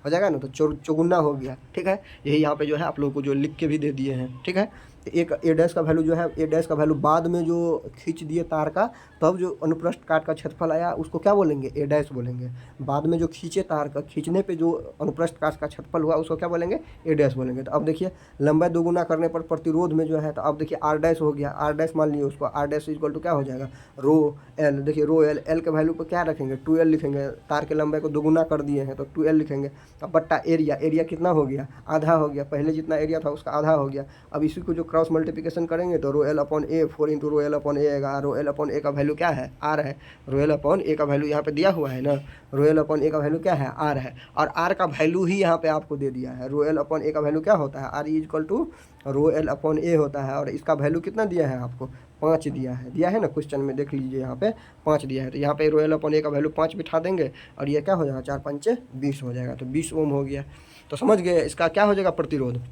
हो जाएगा ना, तो चौगुना हो गया, ठीक है। यही यहाँ पे जो है आप लोगों को जो लिख के भी दे दिए हैं, ठीक है। तो एक ए डैश का वैल्यू जो है, ए डैश का वैल्यू बाद में जो खींच दिए तार का, तब जो अनुप्रस्थ काट का क्षेत्रफल आया उसको क्या बोलेंगे, ए डैश बोलेंगे। बाद में जो खींचे तार का, खींचने पे जो अनुप्रस्थ काट का क्षेत्रफल हुआ उसको क्या बोलेंगे, ए डैश बोलेंगे। तो अब देखिए लंबाई दोगुना करने पर प्रतिरोध में जो है, तो अब देखिए आर डैश हो गया, आर डैश मान लिए उसको, आर डैश इक्वल टू क्या हो जाएगा, रो एल। देखिए रो एल, एल के वैल्यू पर क्या रखेंगे, 2L लिखेंगे, तार के लंबाई को दोगुना कर दिए हैं तो 2L लिखेंगे। अब बट्टा एरिया कितना हो गया, आधा हो गया, पहले जितना एरिया था उसका आधा हो गया। अब इसी को जो क्रॉस मल्टीप्लिकेशन करेंगे तो रो एल अपॉन ए, 4 इंटू रो एल अपॉन ए आएगा। रो एल अपॉन ए का वैल्यू क्या है, आर है। रो एल अपॉन ए का वैल्यू यहाँ पे दिया हुआ है ना, रो एल अपॉन ए का वैल्यू क्या है, आर है, और आर का वैल्यू ही यहाँ पे आपको दे दिया है। रो एल अपॉन ए का वैल्यू क्या होता है, R equal to rho L upon A होता है, और इसका वैल्यू कितना दिया है आपको, 5 दिया है ना, क्वेश्चन में देख लीजिए यहाँ पे 5 दिया है। तो यहाँ पे रो एल अपॉन ए का वैल्यू 5 बिठा देंगे और ये क्या हो जाएगा, 4 5 20 हो जाएगा, तो 20 ओम हो गया। तो समझ गए इसका क्या हो जाएगा प्रतिरोध,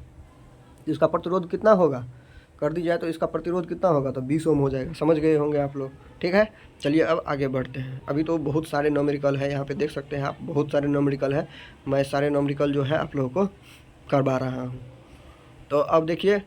इसका प्रतिरोध कितना होगा, कर दी जाए तो इसका प्रतिरोध कितना होगा, तो 20 ओम हो जाएगा। समझ गए होंगे आप लोग, ठीक है। चलिए अब आगे बढ़ते हैं। अभी तो बहुत सारे न्यूमेरिकल है, यहाँ पे देख सकते हैं आप, बहुत सारे न्यूमेरिकल है। मैं सारे न्यूमेरिकल जो है आप लोगों को करवा रहा हूँ। तो अब देखिए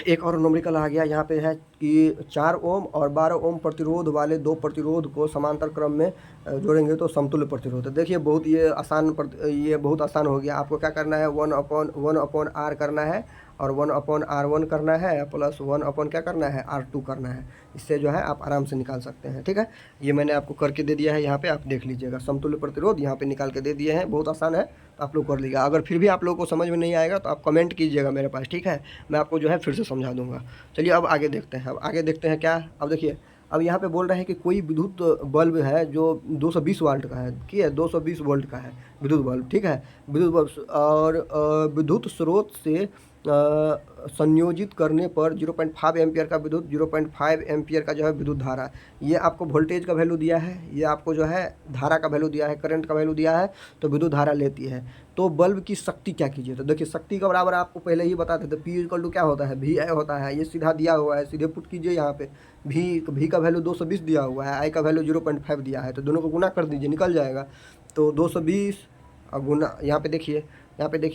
एक और न्यूमेरिकल आ गया, यहाँ पे है कि 4 ओम और 12 ओम प्रतिरोध वाले 2 प्रतिरोध को समांतर क्रम में जोड़ेंगे तो समतुल्य प्रतिरोध। देखिए बहुत ये बहुत आसान हो गया। आपको क्या करना है, 1 अपॉन आर करना है, और 1/R1 करना है प्लस 1 क्या करना है R2 करना है। इससे जो है आप आराम से निकाल सकते हैं, ठीक है। ये मैंने आपको करके दे दिया है, यहाँ पे आप देख लीजिएगा। समतुल्य प्रतिरोध यहाँ पे निकाल के दे दिए हैं, बहुत आसान है, तो आप लोग कर लीजिएगा। अगर फिर भी आप लोगों को समझ में नहीं आएगा तो आप कमेंट कीजिएगा मेरे पास, ठीक है, मैं आपको जो है फिर से समझा दूँगा। चलिए अब आगे देखते हैं। अब आगे देखते हैं क्या, अब देखिए अब यहाँ पे बोल रहे हैं कि कोई विद्युत बल्ब है जो 220 वाट का है, ठीक है, 220 वोल्ट का है विद्युत बल्ब, ठीक है। विद्युत बल्ब और विद्युत स्रोत से संयोजित करने पर 0.5 एम्पियर का विद्युत 0.5 एम्पियर का जो है विद्युत धारा, ये आपको वोल्टेज का वैल्यू दिया है, ये आपको जो है धारा का वैल्यू दिया है, करंट का वैल्यू दिया है, तो विद्युत धारा लेती है। तो बल्ब की शक्ति क्या कीजिए, तो देखिए शक्ति का बराबर आपको पहले ही बताते थे, P इक्वल टू क्या होता है, VI होता है। ये सीधा दिया हुआ है, सीधे पुट कीजिए यहाँ पे। V का वैल्यू 220 दिया हुआ है, I का वैल्यू 0.5 दिया है, तो दोनों को गुना कर दीजिए, निकल जाएगा। तो 220 और गुना, यहाँ पे देखिए,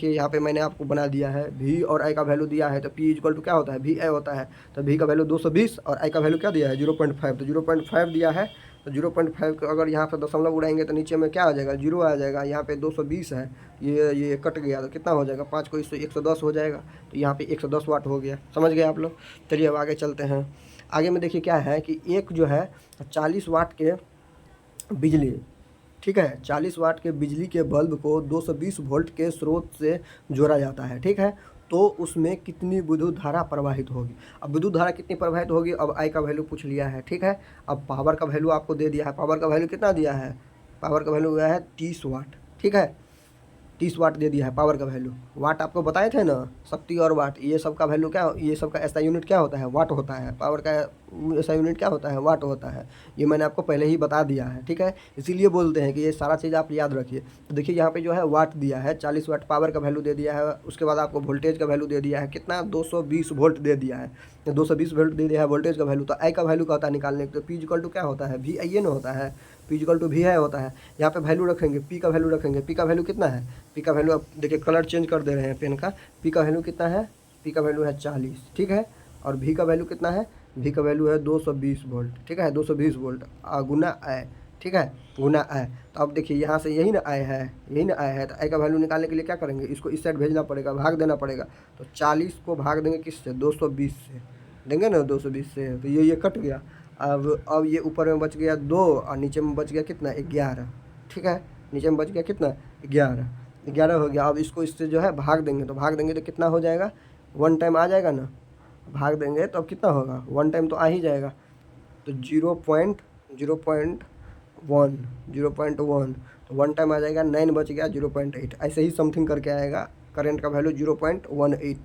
यहाँ पे मैंने आपको बना दिया है, V और I का वैल्यू दिया है, तो P इक्वल टू क्या होता है, VI होता है। तो V का वैल्यू 220 और I का वैल्यू क्या दिया है, 0.5, तो 0.5 दिया है। तो 0.5 को अगर यहाँ पे दशमलव उड़ाएंगे तो नीचे में क्या आ जाएगा, 0 आ जाएगा। यहाँ पे 220 है, ये कट गया तो कितना हो जाएगा, 5 को 110 हो जाएगा। तो यहाँ पे 110 वाट हो गया, समझ गए आप लोग। चलिए अब आगे चलते हैं। आगे में देखिए क्या है कि एक जो है 40 वाट के बिजली, ठीक है, 40 वाट के बिजली के बल्ब को 220 वोल्ट के स्रोत से जोड़ा जाता है, ठीक है। तो उसमें कितनी विद्युत धारा प्रवाहित होगी। अब विद्युत धारा कितनी प्रवाहित होगी, अब I का वैल्यू पूछ लिया है, ठीक है। अब पावर का वैल्यू आपको दे दिया है, पावर का वैल्यू कितना दिया है, पावर का वैल्यू गया है 30 वाट, ठीक है। 30 वाट दे दिया है पावर का वैल्यू। वाट आपको बताए थे ना, शक्ति और वाट, ये सब का वैल्यू क्या, ये सब का ऐसा यूनिट क्या होता है, वाट होता है। पावर का ऐसा यूनिट क्या होता है, वाट होता है। ये मैंने आपको पहले ही बता दिया है, ठीक है। इसीलिए बोलते हैं कि ये सारा चीज़ आप याद रखिए। तो देखिए यहाँ पे जो है वाट दिया है, 40 वाट पावर का वैल्यू दे दिया है। उसके बाद आपको वोल्टेज का वैल्यू दे दिया है, कितना, 220 वोल्ट दे दिया है। 220 वोल्ट दे दिया है वोल्टेज का वैल्यू। तो I का वैल्यू का होता है निकालने के, तो P इक्वल टू क्या होता है, VI ना होता है, P इक्वल टू VI होता है। यहाँ पे वैल्यू रखेंगे, P का वैल्यू रखेंगे। P का वैल्यू कितना है, P का वैल्यू, अब देखिए कलर चेंज कर दे रहे हैं पेन का। P का वैल्यू कितना है, P का वैल्यू है 40, ठीक है। और V का वैल्यू कितना है, V का वैल्यू है 220 वोल्ट, ठीक है, 220 वोल्ट गुना I, ठीक है, गुना I। तो अब देखिए यहाँ से यही ना I है, यही ना I है। तो I का वैल्यू निकालने के लिए क्या करेंगे, इसको इस साइड भेजना पड़ेगा, भाग देना पड़ेगा। तो 40 को भाग देंगे किससे, 220 से देंगे ना, 220 से, तो ये कट गया। अब ये ऊपर में बच गया 2 और नीचे में बच गया कितना, 11, ठीक है। नीचे में बच गया कितना, 11 हो गया। अब इसको इससे जो है भाग देंगे, तो भाग देंगे तो कितना हो जाएगा, 1 टाइम आ जाएगा ना, भाग देंगे तो अब कितना होगा, 1 टाइम तो आ ही जाएगा। तो 0.1 तो 1 टाइम आ जाएगा, 9 बच गया, 0.8, ऐसे ही समथिंग करके आएगा। करंट का वैल्यू 0.18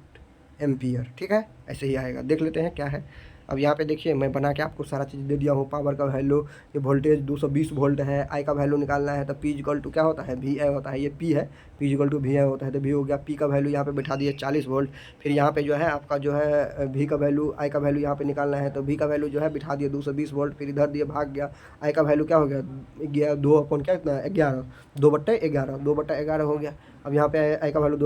एम्पियर, ठीक है, ऐसे ही आएगा। देख लेते हैं क्या है। अब यहाँ पे देखिए मैं बना के आपको सारा चीज़ दे दिया हूँ। पावर का वैल्यू, ये वोल्टेज 220 वोल्ट है। I का वैल्यू निकालना है, तो P इक्वल टू क्या होता है, VI होता है। ये P है, P इक्वल टू VI होता है, तो V हो गया। P का वैल्यू यहाँ पे बैठा दिए 40 वोल्ट। फिर यहाँ पे जो है आपका जो है V का वैल्यू, I का वैल्यू यहाँ पे निकालना है, तो V का वैल्यू जो है बिठा दिए 220 वोल्ट। फिर इधर दिए, भाग गया। I का वैल्यू क्या हो गया, 2 अपन क्या, इतना 11, 2/11 हो गया। अब यहाँ पे I का वैल्यू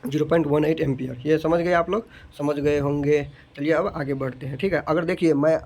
0.18 एम्पियर। ये समझ गए आप लोग, समझ गए होंगे। चलिए अब आगे बढ़ते हैं, ठीक है। अगर देखिए मैं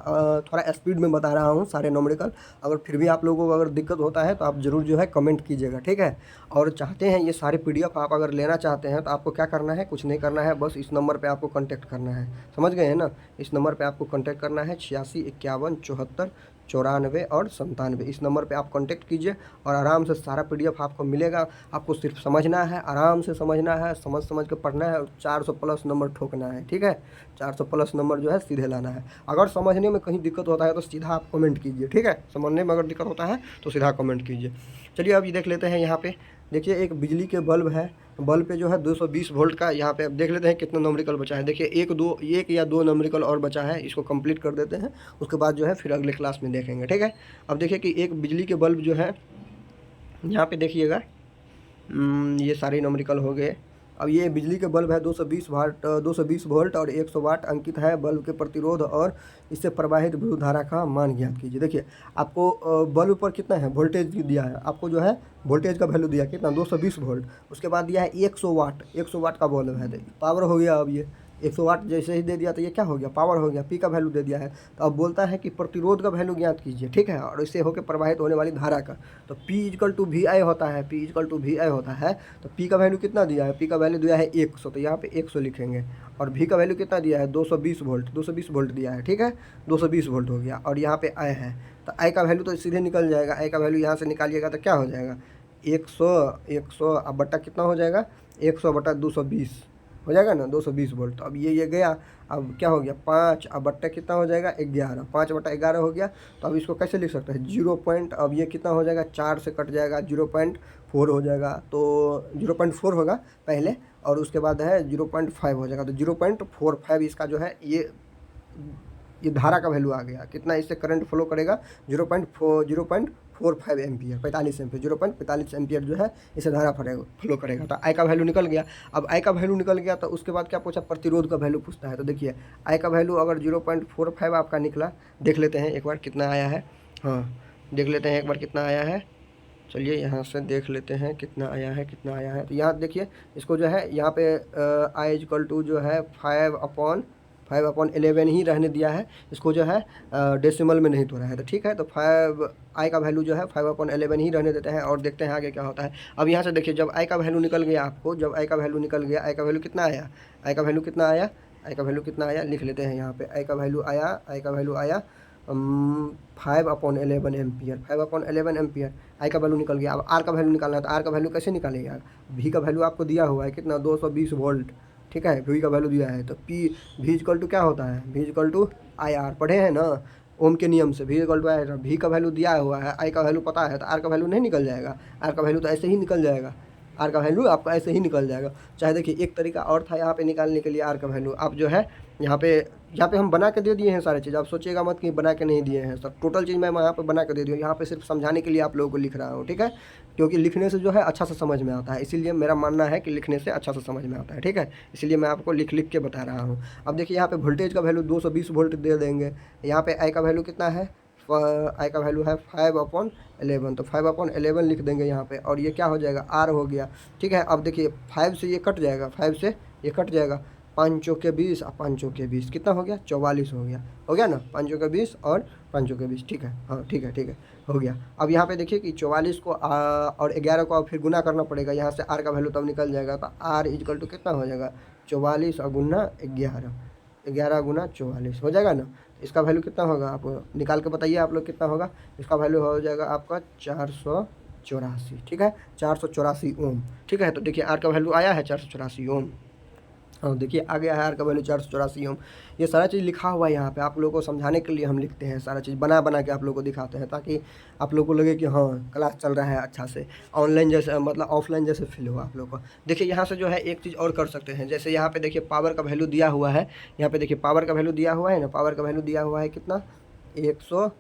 थोड़ा स्पीड में बता रहा हूँ सारे न्यूमेरिकल, अगर फिर भी आप लोगों को अगर दिक्कत होता है तो आप ज़रूर जो है कमेंट कीजिएगा, ठीक है। और चाहते हैं ये सारे PDF आप अगर लेना चाहते हैं तो आपको क्या करना है, कुछ नहीं करना है, बस इस नंबर पर आपको कॉन्टैक्ट करना है, समझ गए हैं ना। इस नंबर पर आपको कॉन्टैक्ट करना है, 86 51 74 94 और 97। इस नंबर पे आप कांटेक्ट कीजिए और आराम से सारा PDF आपको मिलेगा। आपको सिर्फ समझना है, आराम से समझना है, समझ के पढ़ना है और 400 प्लस नंबर ठोकना है, ठीक है। 400 प्लस नंबर जो है सीधे लाना है। अगर समझने में कहीं दिक्कत होता है तो सीधा आप कमेंट कीजिए, ठीक है। समझने में अगर दिक्कत होता है तो सीधा कमेंट कीजिए। चलिए अब ये देख लेते हैं। यहाँ पे देखिए एक बिजली के बल्ब है, बल्ब पे जो है 220 वोल्ट का, यहाँ पे अब देख लेते हैं कितना न्यूमेरिकल बचा है। देखिए एक या दो न्यूमेरिकल और बचा है, इसको कंप्लीट कर देते हैं, उसके बाद जो है फिर अगले क्लास में देखेंगे, ठीक है। अब देखिए कि एक बिजली के बल्ब जो है, यहाँ पे देखिएगा, ये सारे न्यूमेरिकल हो गए। अब ये बिजली के बल्ब है 220 वोल्ट और 100 वाट अंकित है। बल्ब के प्रतिरोध और इससे प्रवाहित विद्युत धारा का मान ज्ञात कीजिए। देखिए आपको बल्ब पर कितना है, वोल्टेज दिया है, आपको जो है वोल्टेज का वैल्यू दिया कितना, 220 वोल्ट। उसके बाद दिया है 100 वाट, 100 वाट का बल्ब है, पावर हो गया। अब ये 100 वाट जैसे ही दे दिया तो ये क्या हो गया, पावर हो गया, पी का वैल्यू दे दिया है। तो अब बोलता है कि प्रतिरोध का वैल्यू ज्ञात कीजिए, ठीक है, और इससे होकर प्रवाहित होने वाली धारा का। तो P इक्वल टू वी आई होता है, P इक्वल टू वी आई होता है। तो P का वैल्यू कितना दिया है, P का वैल्यू दिया है 100, तो यहाँ पे 100 लिखेंगे। और V का वैल्यू कितना दिया है, 220 वोल्ट, 220 वोल्ट दिया है, ठीक है, 220 वोल्ट हो गया। और यहाँ पे I है, तो I का वैल्यू तो सीधे निकल जाएगा, I का वैल्यू यहाँ से निकालिएगा तो क्या हो जाएगा, 100 अब बट्टा कितना हो जाएगा, 100 बटा 220 हो जाएगा ना, 220 वोल्ट। तो अब ये गया, अब क्या हो गया 5, अब बट्टा कितना हो जाएगा 11, 5 बटा 11 हो गया। तो अब इसको कैसे लिख सकते हैं, 0 पॉइंट, अब ये कितना हो जाएगा, 4 से कट जाएगा, 0.4 हो जाएगा। तो 0.4 होगा पहले, और उसके बाद है 0.5 हो जाएगा। तो 0.45 इसका जो है ये धारा का वैल्यू आ गया, कितना इससे करंट फ्लो करेगा, 0.45 एम्पियर, 45 एम्पियर, 0.45 एम्पियर जो है इसे धारा फ्लो करेगा। तो आई का वैल्यू निकल गया। अब आई का वैल्यू निकल गया तो उसके बाद क्या पूछा, प्रतिरोध का वैल्यू पूछता है। तो देखिए आई का वैल्यू अगर 0.45 आपका निकला, देख लेते हैं एक बार कितना आया है, हाँ देख लेते हैं एक बार कितना आया है, चलिए यहाँ से देख लेते हैं कितना आया है, कितना आया है। तो यहाँ देखिए इसको जो है यहाँ पे आई इक्वल टू जो है 5/11 ही रहने दिया है, इसको जो है डेसिमल में नहीं तोड़ा है। तो ठीक है, तो 5 आई का वैल्यू जो है 5/11 ही रहने देते हैं, और देखते हैं आगे क्या होता है। अब यहाँ से देखिए जब आई का वैल्यू निकल गया आपको, जब आई का वैल्यू निकल गया, आई का वैल्यू कितना आया, आई का वैल्यू कितना आया, आई का वैल्यू कितना आया, लिख लेते हैं यहाँ पे, आई का वैल्यू आया, आई का वैल्यू आया 5/11 एम्पियर, 5/11 एम्पियर आई का वैल्यू निकल गया। अब आर का वैल्यू निकालना है, तो आर का वैल्यू कैसे निकालेगा, वी का वैल्यू आपको दिया हुआ है कितना, 220 वोल्ट, ठीक है, वी का वैल्यू दिया है। तो पी वी इक्वल टू क्या होता है, V equal to I R, पढ़े हैं ना ओम के नियम से, V equal to I R. V का वैल्यू दिया हुआ है, आई का वैल्यू पता है, तो आर का वैल्यू नहीं निकल जाएगा, आर का वैल्यू तो ऐसे ही निकल जाएगा, आर का वैल्यू आपका ऐसे ही निकल जाएगा। चाहे देखिए एक तरीका और था यहाँ पे निकालने के लिए आर का वैल्यू, आप जो है यहाँ पे हम बना के दे दिए हैं सारी चीज़, आप सोचिएगा मत कि बना के नहीं दिए हैं, सब टोटल चीज़ मैं यहाँ पे बना के दे दी हूँ, यहाँ पे सिर्फ समझाने के लिए आप लोगों को लिख रहा हूँ, ठीक है, क्योंकि लिखने से जो है अच्छा से समझ में आता है, इसीलिए मेरा मानना है कि लिखने से अच्छा से समझ में आता है, ठीक है, इसीलिए मैं आपको लिख लिख के बता रहा हूँ। अब देखिए यहाँ पे वोल्टेज का वैल्यू 220 वोल्ट दे देंगे, यहाँ पे आई का वैल्यू कितना है, आई का वैल्यू है 5/11, तो 5/11 लिख देंगे यहाँ पे, और ये क्या हो जाएगा, आर हो गया, ठीक है। अब देखिए 5 से ये कट जाएगा, 5 से ये कट जाएगा, 5 चौके 20 और 5 चौके 20 कितना हो गया, 44 हो गया ना, 5 चौके 20 और 5 चौके 20, ठीक है, हाँ ठीक है हो गया। अब यहाँ पे देखिए कि 44 को और 11 को अब फिर गुना करना पड़ेगा, यहाँ से आर का वैल्यू तब निकल जाएगा। तो आर इक्वल टू कितना हो जाएगा, 44 और गुना 11, 11 गुना 44 हो जाएगा ना। इसका वैल्यू कितना होगा, आप निकाल के बताइए आप लोग कितना होगा, इसका वैल्यू हो जाएगा आपका 484, ठीक है, 484 ओम, ठीक है। तो देखिए आर का वैल्यू आया है 484 ओम, और देखिए आ गया है आर का वैल्यू 484 ओम। ये सारा चीज़ लिखा हुआ है यहाँ पे, आप लोगों को समझाने के लिए हम लिखते हैं, सारा चीज़ बना बना के आप लोगों को दिखाते हैं, ताकि आप लोगों को लगे कि हाँ क्लास चल रहा है अच्छा से, ऑनलाइन जैसे मतलब ऑफलाइन जैसे फील हो आप लोगों को। देखिए यहाँ से जो है एक चीज़ और कर सकते हैं, जैसे यहाँ पे देखिए पावर का वैल्यू दिया हुआ है, यहाँ पे देखिए पावर का वैल्यू दिया हुआ है ना, पावर का वैल्यू दिया हुआ है कितना, 100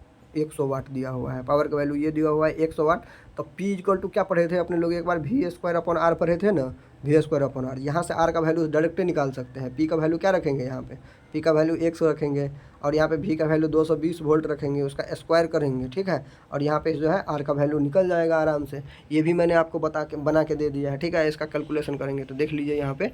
वाट दिया हुआ है, पावर का वैल्यू ये दिया हुआ है 100 वाट। तो पी इक्वल टू क्या पढ़े थे अपने लोग एक बार, V² पढ़े थे ना, V²/R। यहाँ से आर का वैल्यू डायरेक्ट निकाल सकते हैं। पी का वैल्यू क्या रखेंगे, यहाँ पे पी का वैल्यू 100 रखेंगे, और यहाँ पे वी का वैल्यू 220 वोल्ट रखेंगे, उसका स्क्वायर करेंगे, ठीक है, और यहाँ पे जो है आर का वैल्यू निकल जाएगा आराम से। ये भी मैंने आपको बना के दे दिया है, ठीक है, इसका कैलकुलेशन करेंगे तो देख लीजिए यहाँ पे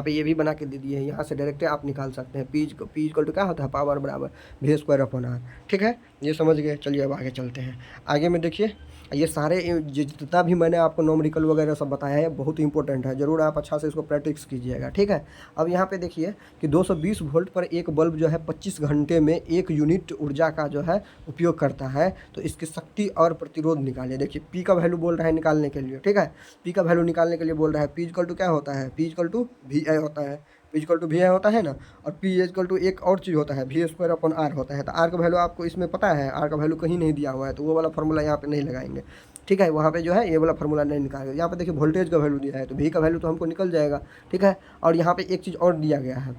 ये भी बना के दे दिए हैं, यहाँ से डायरेक्ट आप निकाल सकते हैं। पी इक्वल टू क्या होता है, पावर बराबर V²/R, ठीक है, ये समझ गए। चलिए अब आगे चलते हैं। आगे में देखिए ये सारे जितना भी मैंने आपको न्यूमेरिकल वगैरह सब बताया है बहुत इंपॉर्टेंट है, ज़रूर आप अच्छा से इसको प्रैक्टिस कीजिएगा, ठीक है। अब यहाँ पे देखिए कि 220 वोल्ट पर एक बल्ब जो है 25 घंटे में 1 यूनिट ऊर्जा का जो है उपयोग करता है, तो इसकी शक्ति और प्रतिरोध निकालिए। देखिए पी का वैल्यू बोल रहा है निकालने के लिए, ठीक है, पी का वैल्यू निकालने के लिए बोल रहा है। पी इक्वल टू क्या होता है, पी इक्वल टू वी आई होता है, पी इक्वल टू वी आई होता है ना, और पी इक्वल टू एक और चीज़ होता है, V²/R होता है। तो आर का वैल्यू आपको इसमें पता है, आर का वैल्यू कहीं नहीं दिया हुआ है, तो वो वाला फार्मूला यहाँ पे नहीं लगाएंगे, ठीक है, वहाँ पे जो है ये वाला फार्मूला नहीं निकालेंगे। यहाँ पे देखिए वोल्टेज का वैल्यू दिया है, तो वी का वैल्यू तो हमको निकल जाएगा, ठीक है। और यहाँ पे एक चीज़ और दिया गया है,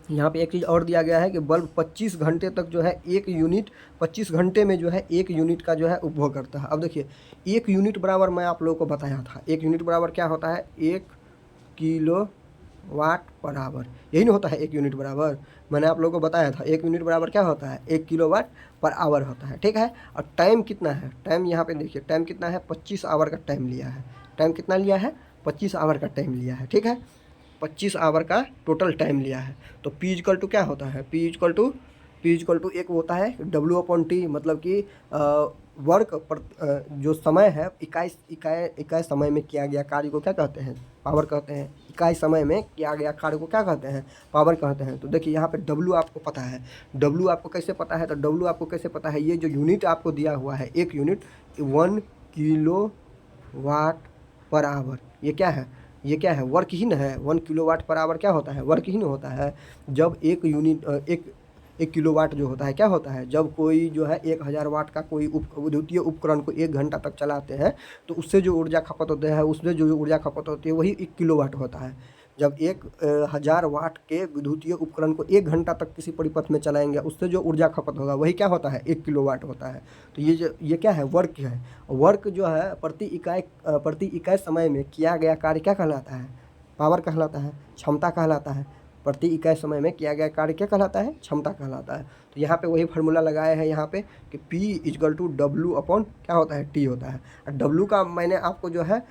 यहाँ पे एक चीज़ और दिया गया है कि बल्ब 25 घंटे तक जो है 1 यूनिट 25 घंटे में जो है 1 यूनिट का जो है उपभोग करता है। अब देखिए 1 यूनिट बराबर मैं आप लोगों को बताया था, 1 यूनिट बराबर क्या होता है, 1 किलोवाट बराबर, यही नहीं होता है 1 यूनिट बराबर, मैंने आप लोगों को बताया था 1 यूनिट बराबर क्या होता है, 1 किलोवाट पर आवर होता है, ठीक है। और टाइम कितना है, टाइम यहाँ पे देखिए टाइम कितना है, 25 आवर का टाइम लिया है, टाइम कितना लिया है, 25 आवर का टाइम लिया है, ठीक है। 25 आवर का टोटल टाइम लिया है। तो P इक्वल टू क्या होता है, P इक्वल टू एक होता है W/T, मतलब कि वर्क पर जो समय है, इकाई समय में किया गया कार्य को क्या कहते हैं, पावर कहते हैं। इकाई समय में किया गया कार्य को क्या कहते हैं, पावर कहते हैं। तो देखिए यहाँ पे W आपको पता है, W आपको कैसे पता है, तो W आपको कैसे पता है, ये जो यूनिट आपको दिया हुआ है, एक यूनिट 1 किलोवाट पर आवर, ये क्या है, ये क्या है, वर्क ही न है। 1 किलोवाट पर आवर क्या होता है, वर्क ही न होता है। जब एक यूनिट एक किलोवाट जो होता है क्या होता है, जब कोई जो है 1000 वाट का कोई विद्युतीय उपकरण को 1 घंटा तक चलाते हैं तो उससे जो ऊर्जा खपत होता है, उसमें जो ऊर्जा खपत होती है वही 1 किलोवाट होता है। जब 1000 वाट के विद्युतीय उपकरण को 1 घंटा तक किसी परिपथ में चलाएंगे, उससे जो ऊर्जा खपत होगा वही क्या होता है, 1 किलोवाट होता है। तो ये क्या है, वर्क है। वर्क जो है प्रति इकाई समय में किया गया कार्य क्या कहलाता है, पावर कहलाता है, क्षमता कहलाता है। प्रति इकाई समय में किया गया कार्य क्या कहलाता है, क्षमता कहलाता है। तो यहाँ पे वही फार्मूला लगाया है यहाँ पे कि P equal to W upon क्या होता है, T होता है। और W का मैंने आपको जो है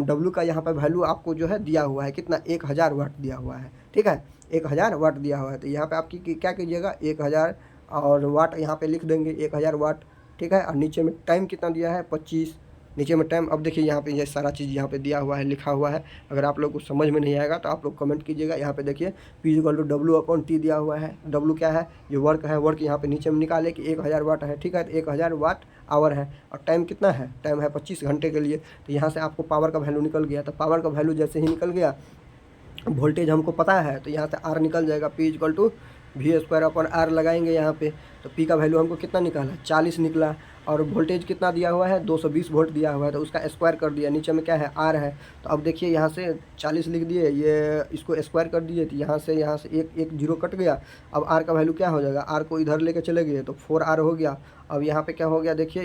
W का यहाँ पे वैल्यू आपको जो है दिया हुआ है कितना, 1000 वाट दिया हुआ है, ठीक है, 1000 वाट दिया हुआ है। तो यहाँ पे आपकी क्या कीजिएगा, 1000 और वाट यहाँ पे लिख देंगे, 1000 वाट, ठीक है। और नीचे में टाइम कितना दिया है, 25, नीचे में टाइम। अब देखिए यहाँ पे ये सारा चीज़ यहाँ पे दिया हुआ है, लिखा हुआ है। अगर आप लोग को समझ में नहीं आएगा तो आप लोग कमेंट कीजिएगा। यहाँ पे देखिए P इक्वल टू W/T दिया हुआ है। W क्या है, ये वर्क है। वर्क यहाँ पे नीचे में निकाले कि 1000 वाट है, ठीक है। तो 1000 वाट आवर है और टाइम कितना है, टाइम है 25 घंटे के लिए। तो यहाँ से आपको पावर का वैल्यू निकल गया। तो पावर का वैल्यू जैसे ही निकल गया, वोल्टेज हमको पता है तो यहाँ से R निकल जाएगा। P इक्वल टू V²/R लगाएंगे यहाँ पे। तो P का वैल्यू हमको कितना निकाला, 40 निकला। और वोल्टेज कितना दिया हुआ है, 220 वोल्ट दिया हुआ है, तो उसका स्क्वायर कर दिया। नीचे में क्या है, R है। तो अब देखिए यहाँ से 40 लिख दिए, ये इसको स्क्वायर कर दिए, तो यहाँ से एक जीरो कट गया। अब R का वैल्यू क्या हो जाएगा, R को इधर लेके चले गए तो 4R हो गया। अब यहाँ पे क्या हो गया, देखिए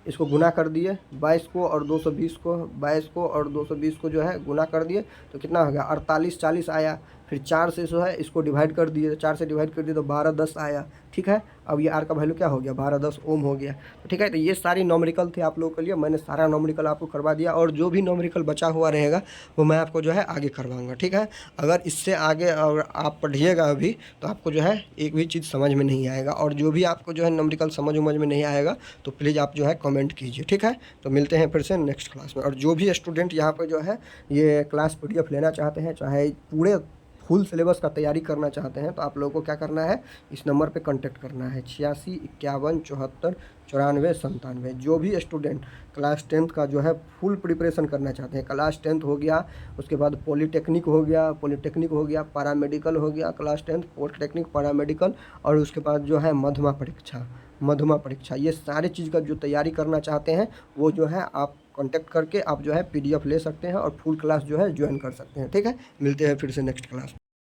इसको गुना कर दिए 22 को और 220 को, 22 को और 220 को जो है गुना कर दिए तो कितना हो गया, 48, 40 आया। फिर 4 से जो है इसको डिवाइड कर दिए, 4 से डिवाइड कर दिए तो 12, 10 आया, ठीक है। अब ये R का वैल्यू क्या हो गया, 12, 10 ओम हो गया। तो ठीक है, तो ये सारी नॉमरिकल थे आप लोगों के लिए। मैंने सारा नॉमरिकल आपको करवा दिया और जो भी नॉमरिकल बचा हुआ रहेगा वो मैं आपको जो है आगे करवाऊँगा, ठीक है। अगर इससे आगे और आप पढ़िएगा अभी तो आपको जो है एक भी चीज़ समझ में नहीं आएगा। और जो भी आपको जो है नॉमरिकल समझ में नहीं आएगा तो प्लीज़ आप जो है कमेंट कीजिए, ठीक है। तो मिलते हैं फिर से नेक्स्ट क्लास में। और जो भी स्टूडेंट यहाँ पर जो है ये क्लास PDF लेना चाहते हैं, चाहे पूरे फुल सिलेबस का तैयारी करना चाहते हैं, तो आप लोगों को क्या करना है, इस नंबर पे कांटेक्ट करना है 86 51 74 94 97। जो भी स्टूडेंट क्लास 10th का जो है फुल प्रिपरेशन करना चाहते हैं, क्लास 10th हो गया, उसके बाद पॉलीटेक्निक हो गया, पैरामेडिकल हो गया, क्लास 10th पॉलीटेक्निक, पैरामेडिकल, और उसके बाद जो है मध्यमा परीक्षा, ये सारे चीज़ का जो तैयारी करना चाहते हैं वो जो है आप कांटेक्ट करके आप जो है PDF ले सकते हैं और फुल क्लास जो है ज्वाइन कर सकते हैं, ठीक है। मिलते हैं फिर से नेक्स्ट क्लास में।